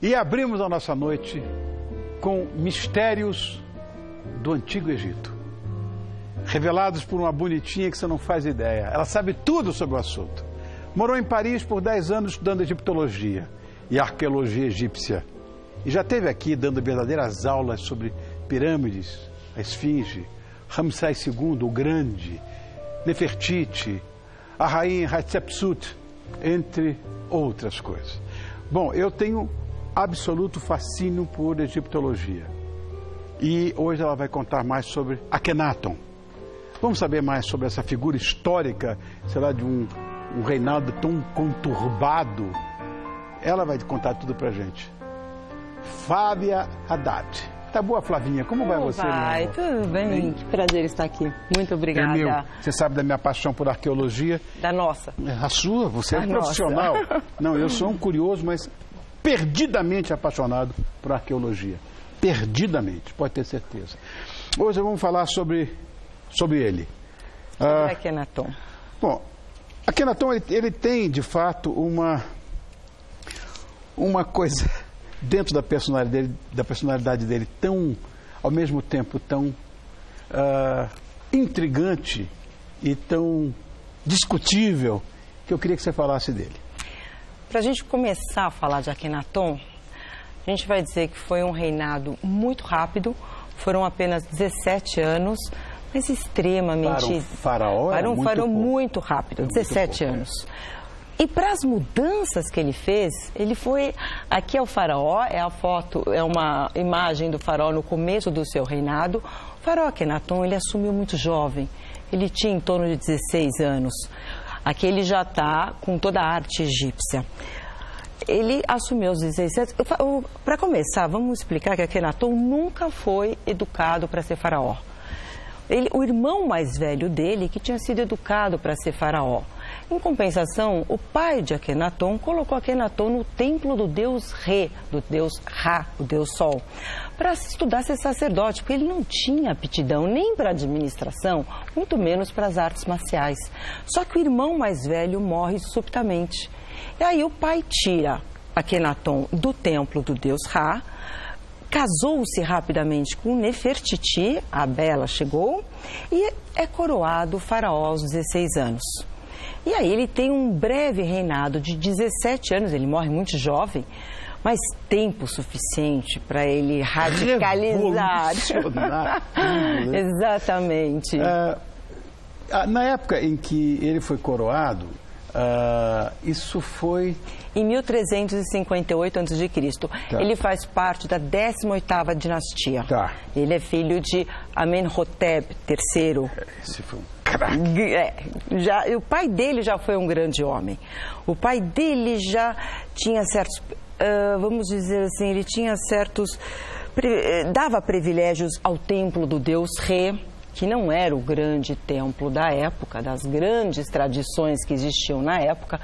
E abrimos a nossa noite com mistérios do Antigo Egito, revelados por uma bonitinha que você não faz ideia. Ela sabe tudo sobre o assunto. Morou em Paris por 10 anos estudando egiptologia e arqueologia egípcia. E já esteve aqui dando verdadeiras aulas sobre pirâmides, a Esfinge, Ramsés II, o Grande, Nefertiti, a rainha Hatshepsut, entre outras coisas. Bom, eu tenho absoluto fascínio por egiptologia. E hoje ela vai contar mais sobre Akhenaton. Vamos saber mais sobre essa figura histórica, sei lá, de um reinado tão conturbado. Ela vai contar tudo pra gente. Fábia Haddad. Tá boa, Flavinha? Como vai você? Vai, tudo bem. Que prazer estar aqui. Muito obrigada. É meu. Você sabe da minha paixão por arqueologia. Da nossa. A sua, você é profissional. Não, eu sou um curioso, mas perdidamente apaixonado por arqueologia. Perdidamente, pode ter certeza. Hoje vamos falar sobre ele. Sobre Akhenaton. Bom, Akhenaton, ele tem, de fato, uma coisa dentro da personalidade dele tão, ao mesmo tempo, tão intrigante e tão discutível, que eu queria que você falasse dele. Para a gente começar a falar de Akhenaton, a gente vai dizer que foi um reinado muito rápido, foram apenas 17 anos, mas extremamente... Para um faraó para um faraó muito rápido, 17 anos. E para as mudanças que ele fez, ele foi... Aqui é o faraó, é a foto, é uma imagem do faraó no começo do seu reinado. O faraó Akhenaton, ele assumiu muito jovem, ele tinha em torno de 16 anos. Aqui ele já está com toda a arte egípcia. Ele assumiu aos 16 anos. Para começar, vamos explicar que Akhenaton nunca foi educado para ser faraó. O irmão mais velho dele que tinha sido educado para ser faraó. Em compensação, o pai de Akhenaton colocou Akhenaton no templo do deus Re, do deus Ra, o deus Sol, para estudar ser sacerdote, porque ele não tinha aptidão nem para administração, muito menos para as artes marciais. Só que o irmão mais velho morre subitamente. E aí o pai tira Akhenaton do templo do deus Ra, casou-se rapidamente com Nefertiti, a bela chegou, e é coroado faraó aos 16 anos. E aí ele tem um breve reinado de 17 anos, ele morre muito jovem, mas tempo suficiente para ele radicalizar. Exatamente. Na época em que ele foi coroado, isso foi... Em 1358 a.C. Tá. Ele faz parte da 18ª dinastia. Tá. Ele é filho de Amenhotep III. Esse foi um craque. O pai dele já foi um grande homem. O pai dele já tinha certos... vamos dizer assim, ele tinha certos... dava privilégios ao templo do deus Re, que não era o grande templo da época, das grandes tradições que existiam na época.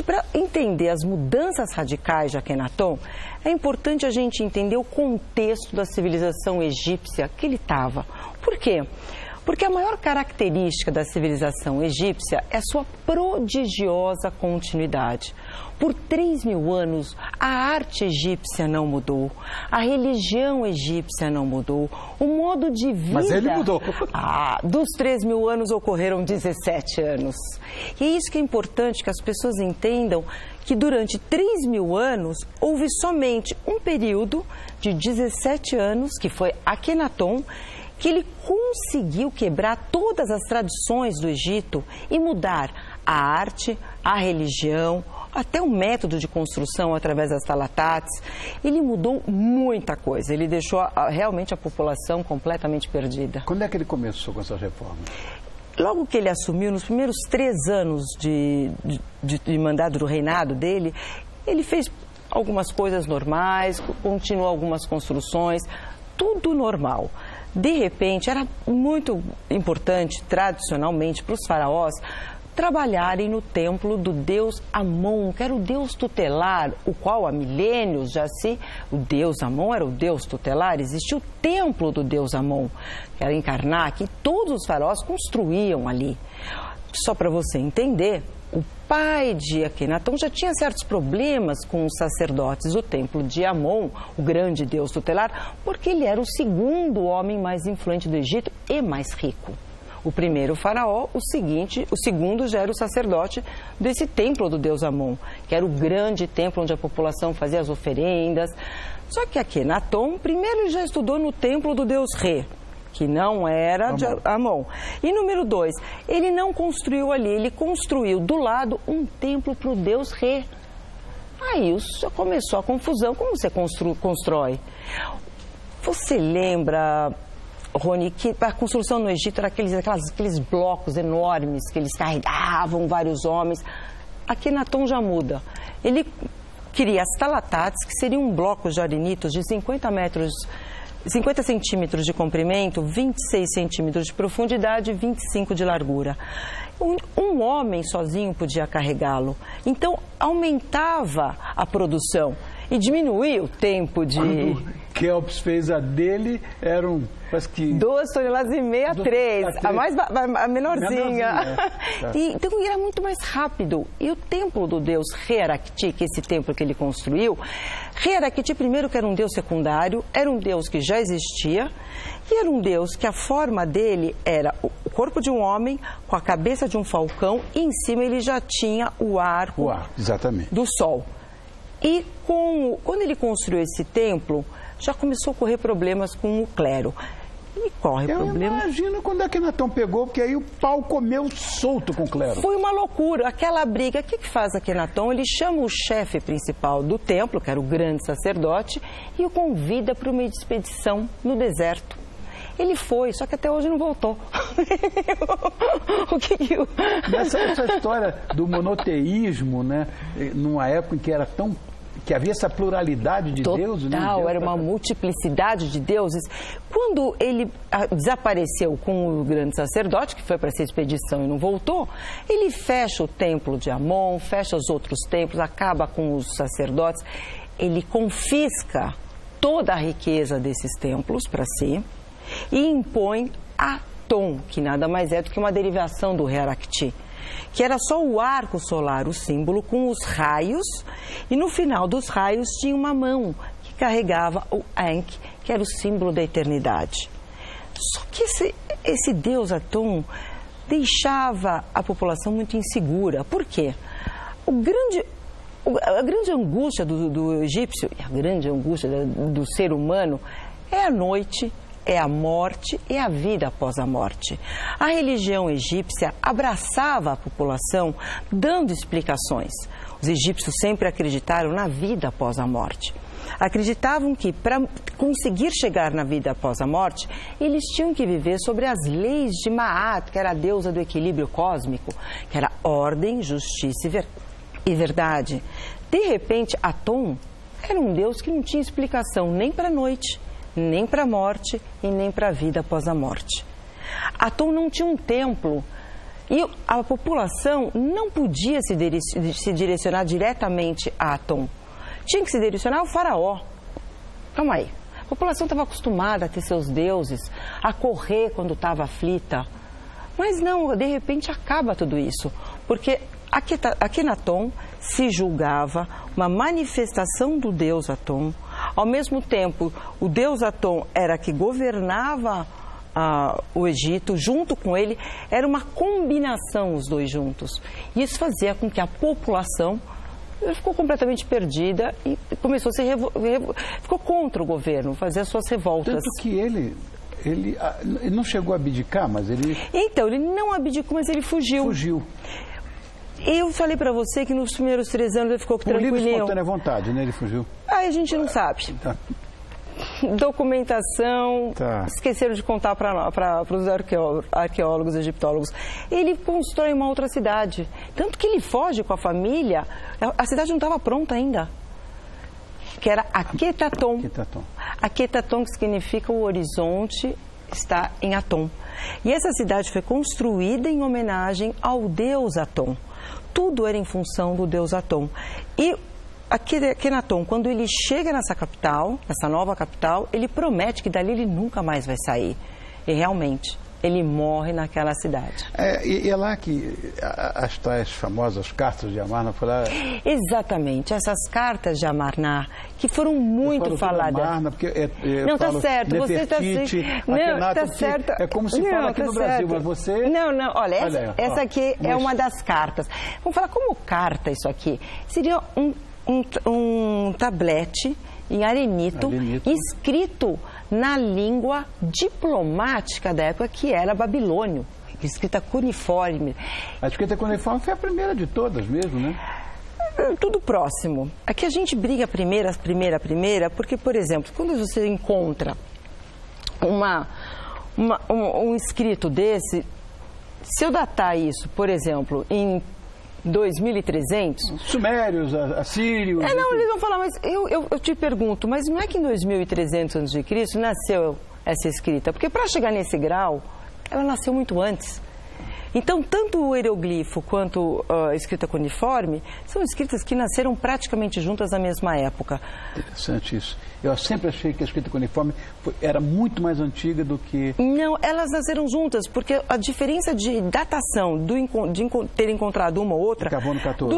Para entender as mudanças radicais de Akhenaton, é importante a gente entender o contexto da civilização egípcia que ele estava. Por quê? Porque a maior característica da civilização egípcia é a sua prodigiosa continuidade. Por 3.000 anos, a arte egípcia não mudou, a religião egípcia não mudou, o modo de vida... Mas ele mudou. Dos 3.000 anos ocorreram 17 anos. E é isso que é importante que as pessoas entendam, que durante 3.000 anos houve somente um período de 17 anos, que foi Akhenaton, que ele conseguiu quebrar todas as tradições do Egito e mudar a arte, a religião, até o método de construção através das talatates. Ele mudou muita coisa, ele deixou realmente a população completamente perdida. Quando é que ele começou com essas reformas? Logo que ele assumiu, nos primeiros 3 anos de mandato do reinado dele, ele fez algumas coisas normais, continuou algumas construções, tudo normal. De repente, era muito importante, tradicionalmente, para os faraós, trabalharem no templo do deus Amon, que era o deus tutelar, o qual há milênios o deus Amon era o deus tutelar, existia o templo do deus Amon, que era em Karnak, e todos os faraós construíam ali. Só para você entender, o pai de Akhenaton já tinha certos problemas com os sacerdotes do templo de Amon, o grande deus tutelar, porque ele era o segundo homem mais influente do Egito e mais rico. O primeiro faraó, o segundo já era o sacerdote desse templo do deus Amon, que era o grande templo onde a população fazia as oferendas. Só que Akhenaton, primeiro ele já estudou no templo do deus Re, que não era de Amon. E número 2, ele não construiu ali, ele construiu do lado um templo para o deus Re. Aí começou a confusão, como você constrói? Você lembra, Rony, que a construção no Egito era aqueles blocos enormes que eles carregavam vários homens. Akhenaton já muda. Ele cria as talatates, que seriam blocos de arenitos de 50 centímetros de comprimento, 26 centímetros de profundidade e 25 de largura. Um homem sozinho podia carregá-lo. Então, aumentava a produção e diminuía o tempo de... Quando Kelps fez a dele, eram, parece que... 2,5 toneladas, 3. A menorzinha. Tá. Então, era muito mais rápido. E o templo do deus Re-Arakti, que é esse templo que ele construiu, Re-Arakti, primeiro, que era um deus secundário, era um deus que já existia, e era um deus que a forma dele era o corpo de um homem com a cabeça de um falcão, e em cima ele já tinha o arco exatamente, do sol. E quando ele construiu esse templo, já começou a ocorrer problemas com o clero. E corre problema. Imagina quando Akhenaton pegou, porque aí o pau comeu solto com o clero. Foi uma loucura, aquela briga. O que faz Akhenaton? Ele chama o chefe principal do templo, que era o grande sacerdote, e o convida para uma expedição no deserto. Ele foi, só que até hoje não voltou. Essa história do monoteísmo, né, numa época em que era que havia essa pluralidade de deuses, né? Era uma multiplicidade de deuses. Quando ele desapareceu com o grande sacerdote, que foi para essa expedição e não voltou, ele fecha o templo de Amon, fecha os outros templos, acaba com os sacerdotes, ele confisca toda a riqueza desses templos para si e impõe Aton, que nada mais é do que uma derivação do Re-Arakti, que era só o arco solar, o símbolo, com os raios, e no final dos raios tinha uma mão que carregava o Ankh, que era o símbolo da eternidade. Só que esse deus Aton deixava a população muito insegura. Por quê? A grande angústia do egípcio, e a grande angústia do ser humano, é a noite, é a morte e a vida após a morte. A religião egípcia abraçava a população dando explicações. Os egípcios sempre acreditaram na vida após a morte. Acreditavam que para conseguir chegar na vida após a morte, eles tinham que viver sobre as leis de Maat, que era a deusa do equilíbrio cósmico, que era ordem, justiça e verdade. De repente, Aton era um deus que não tinha explicação nem para a noite, nem para a morte e nem para a vida após a morte. Aton não tinha um templo e a população não podia se direcionar diretamente a Aton. Tinha que se direcionar ao faraó. Calma aí. A população estava acostumada a ter seus deuses, a correr quando estava aflita. Mas não, de repente acaba tudo isso, porque Akhenaton se julgava uma manifestação do deus Aton. Ao mesmo tempo, o deus Aton era que governava o Egito, junto com ele, era uma combinação os dois juntos. E isso fazia com que a população ficou completamente perdida e começou a ficou contra o governo, fazia suas revoltas. Tanto que ele não chegou a abdicar, mas ele... Então, ele não abdicou, mas ele fugiu. Fugiu. Eu falei pra você que nos primeiros 3 anos ele ficou tranquilinho. Por livre e espontânea vontade, né? Ele fugiu. Aí a gente não sabe. Tá. Documentação, esqueceram de contar para os arqueólogos, egiptólogos. Ele constrói uma outra cidade. Tanto que ele foge com a família, a cidade não estava pronta ainda. Que era Akhetaton. Akhetaton, que significa o horizonte está em Aton. E essa cidade foi construída em homenagem ao deus Aton. Tudo era em função do deus Aton. E Akhenaton, quando ele chega nessa capital, nessa nova capital, ele promete que dali ele nunca mais vai sair. E realmente, ele morre naquela cidade. E é lá que as tais famosas cartas de Amarna foram... Exatamente, essas cartas de Amarna, que foram muito faladas. Amarna, porque não, tá certo, você está não, tá certo. É como se fala aqui no Brasil, mas você... Não, olha, essa aqui é uma das cartas. Vamos falar como carta isso aqui. Seria um tablete em arenito, escrito na língua diplomática da época, que era babilônio, escrita cuneiforme. A escrita cuneiforme foi a primeira de todas mesmo, né? Tudo próximo. Aqui a gente briga primeira, porque, por exemplo, quando você encontra um escrito desse, se eu datar isso, por exemplo, em 2300... Sumérios, assírios... Não, eles vão falar, mas eu te pergunto, mas não é que em 2300 a.C. nasceu essa escrita? Porque para chegar nesse grau, ela nasceu muito antes. Então, tanto o hieroglifo quanto a escrita cuneiforme são escritas que nasceram praticamente juntas na mesma época. Interessante isso. Eu sempre achei que a escrita cuneiforme era muito mais antiga do que... Não, elas nasceram juntas, porque a diferença de datação de ter encontrado uma ou outra... Carbono 14.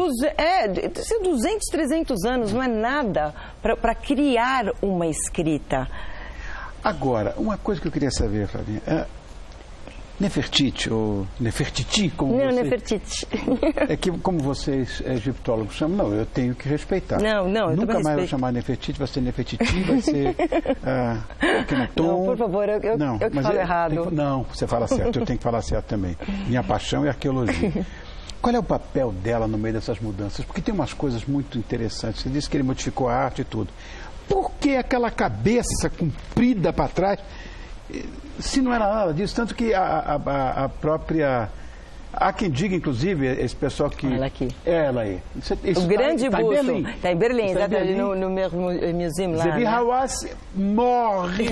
200, 300 anos, não é nada para criar uma escrita. Agora, uma coisa que eu queria saber, Flavinha, Nefertiti, ou Nefertiti, como não, você... Nefertiti. É que, como vocês egiptólogos chamam, não, eu tenho que respeitar. Não, eu nunca mais vou chamar Nefertiti, vai ser Nefertiti, vai ser Akhenaton. Não, por favor, eu que falo errado. Não, você fala certo, eu tenho que falar certo também. Minha paixão é arqueologia. Qual é o papel dela no meio dessas mudanças? Porque tem umas coisas muito interessantes. Você disse que ele modificou a arte e tudo. Por que aquela cabeça comprida para trás... Se não era nada disso, tanto que a própria... Há quem diga, inclusive, esse pessoal que... Ela aqui. Ela aí. O grande busto. Está em Berlim, exatamente, no Museum lá. Zevi Hawass morre.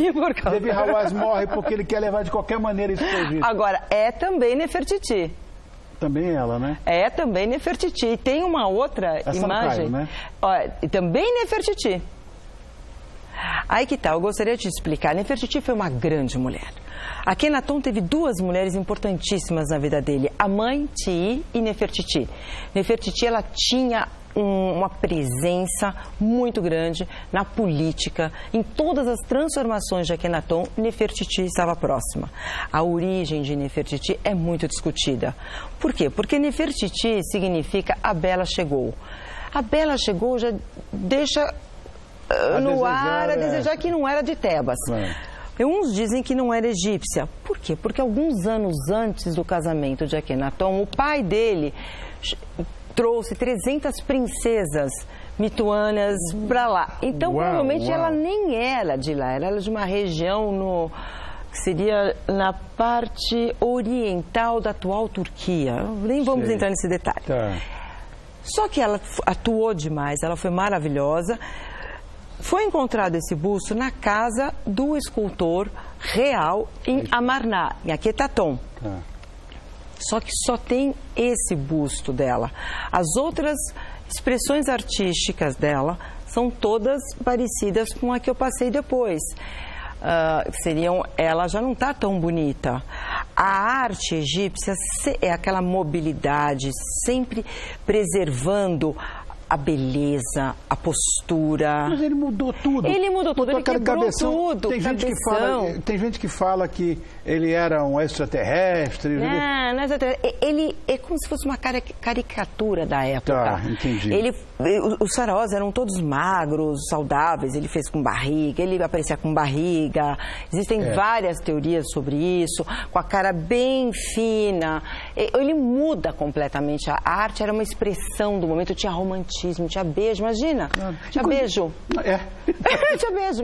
Zevi Hawass morre porque ele quer levar de qualquer maneira isso para o Egito. Agora, é também Nefertiti. Também ela, né? É também Nefertiti. E tem uma outra imagem... Caio, né? Também Nefertiti. Aí que tá, eu gostaria de te explicar. Nefertiti foi uma grande mulher. Akhenaton teve duas mulheres importantíssimas na vida dele, a mãe, Tihi, e Nefertiti. Nefertiti, ela tinha uma presença muito grande na política, em todas as transformações de Akhenaton, Nefertiti estava próxima. A origem de Nefertiti é muito discutida. Por quê? Porque Nefertiti significa a Bela chegou. A Bela chegou já deixa... no ar a desejar que não era de Tebas. Uns dizem que não era egípcia. Por quê? Porque alguns anos antes do casamento de Akhenaton, o pai dele trouxe 300 princesas mituanas para lá. Então, provavelmente, ela nem era de lá. Ela era de uma região que seria na parte oriental da atual Turquia. Nem vamos entrar nesse detalhe. Tá. Só que ela atuou demais, ela foi maravilhosa. Foi encontrado esse busto na casa do escultor real em Amarna, em Akhenaton. Só que só tem esse busto dela. As outras expressões artísticas dela são todas parecidas com a que eu passei depois. Ela já não está tão bonita. A arte egípcia é aquela mobilidade, sempre preservando a beleza, a postura. Mas ele mudou tudo. Ele mudou tudo, ele quebrou tudo. Tem gente que fala que ele era um extraterrestre. Não é extraterrestre. Ele é como se fosse uma caricatura da época. Tá, entendi. Os faraós eram todos magros, saudáveis, ele fez com barriga, ele aparecia com barriga. Existem várias teorias sobre isso, com a cara bem fina. Ele muda completamente. A arte era uma expressão do momento, tinha romantismo, tinha beijo, imagina. Tinha beijo. Tinha beijo,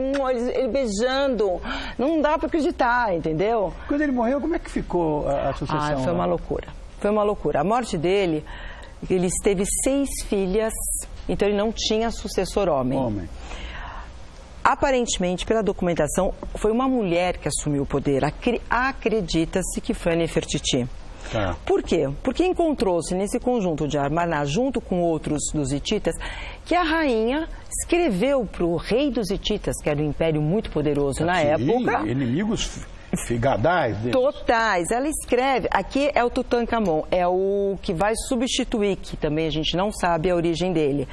ele beijando. Não dá para acreditar, entendeu? Quando ele morreu, como é que ficou a sucessão? Foi uma loucura. Foi uma loucura. A morte dele, ele teve 6 filhas, então ele não tinha sucessor homem. Aparentemente, pela documentação, foi uma mulher que assumiu o poder. Acredita-se que foi a Nefertiti. Por quê? Porque encontrou-se nesse conjunto de Amarna, junto com outros dos hititas, que a rainha escreveu para o rei dos hititas, que era um império muito poderoso na época. Inimigos figadais deles. Totais. Ela escreve, aqui é o Tutankhamon, é o que vai substituir, que também a gente não sabe a origem dele.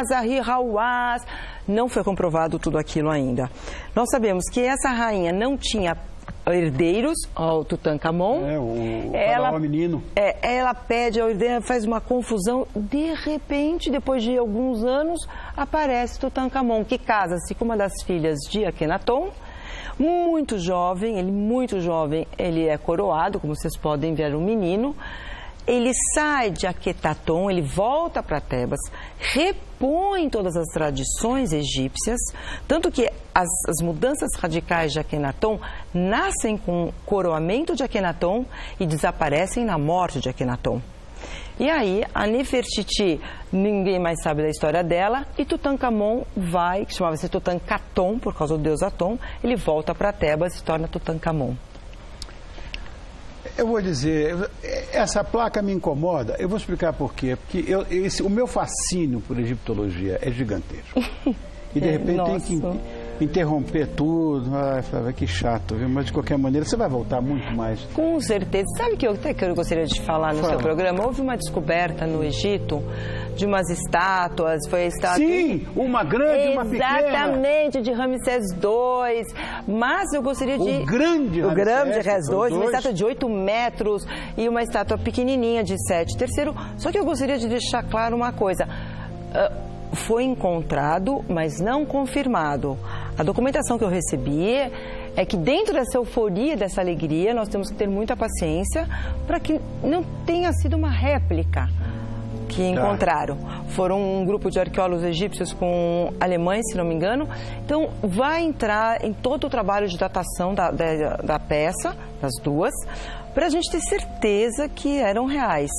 Zahi Hawass, não foi comprovado tudo aquilo ainda. Nós sabemos que essa rainha não tinha herdeiros ao Tutankhamon. O faraó menino. Ela pede ao herdeiro, faz uma confusão. De repente, depois de alguns anos, aparece Tutankhamon, que casa-se com uma das filhas de Akhenaton. Muito jovem, ele é coroado, como vocês podem ver, um menino. Ele sai de Akhenaton, ele volta para Tebas, repõe todas as tradições egípcias, tanto que as mudanças radicais de Akhenaton nascem com o coroamento de Akhenaton e desaparecem na morte de Akhenaton. E aí, a Nefertiti, ninguém mais sabe da história dela, e Tutankhamon que chamava-se Tutankaton, por causa do deus Aton, ele volta para Tebas e se torna Tutankhamon. Eu vou dizer, essa placa me incomoda, eu vou explicar por quê. Porque o meu fascínio por egiptologia é gigantesco. E de repente tem que interromper tudo. Ai, Flávia, que chato, viu? Mas de qualquer maneira, você vai voltar muito mais. Com certeza. Sabe que eu gostaria de falar no seu programa? Houve uma descoberta no Egito de umas estátuas, foi a estátua... Sim, uma grande e uma pequena. Exatamente, de Ramsés II. Mas eu gostaria de... O grande Ramsés II, uma estátua de 8 metros e uma estátua pequenininha de 7. Terceiro, só que eu gostaria de deixar claro uma coisa. Foi encontrado, mas não confirmado. A documentação que eu recebi é que dentro dessa euforia, dessa alegria, nós temos que ter muita paciência para que não tenha sido uma réplica que encontraram. Foram um grupo de arqueólogos egípcios com alemães, se não me engano. Então, vai entrar em todo o trabalho de datação da peça, das duas, para a gente ter certeza que eram reais.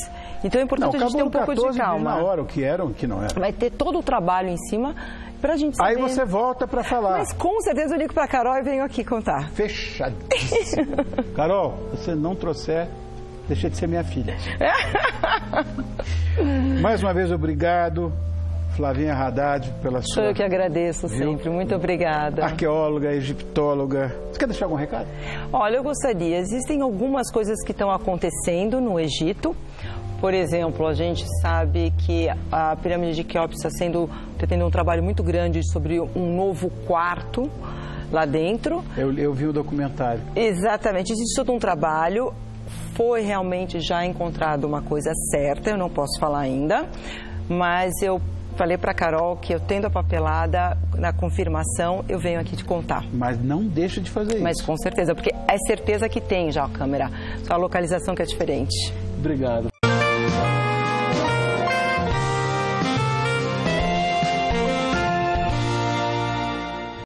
Então, é importante a gente ter um pouco de calma. Na hora o que eram, o que não era. Vai ter todo o trabalho em cima pra gente saber. Aí você volta para falar. Mas com certeza eu ligo pra Carol e venho aqui contar. Fechadíssimo. Carol, se você não trouxer, deixa de ser minha filha. Mais uma vez, obrigado, Flavinha Haddad, pela sua... Eu que agradeço sempre, muito obrigada. Arqueóloga, egiptóloga. Você quer deixar algum recado? Olha, eu gostaria. Existem algumas coisas que estão acontecendo no Egito. Por exemplo, a gente sabe que a pirâmide de Quéops está tendo um trabalho muito grande sobre um novo quarto lá dentro. Eu vi o documentário. Exatamente, existe todo um trabalho. Foi realmente já encontrado uma coisa certa, eu não posso falar ainda, mas eu falei para a Carol que eu tendo a papelada, na confirmação, eu venho aqui te contar. Mas não deixa de fazer isso. Mas com certeza, porque é certeza que tem já a câmera, só a localização que é diferente. Obrigado.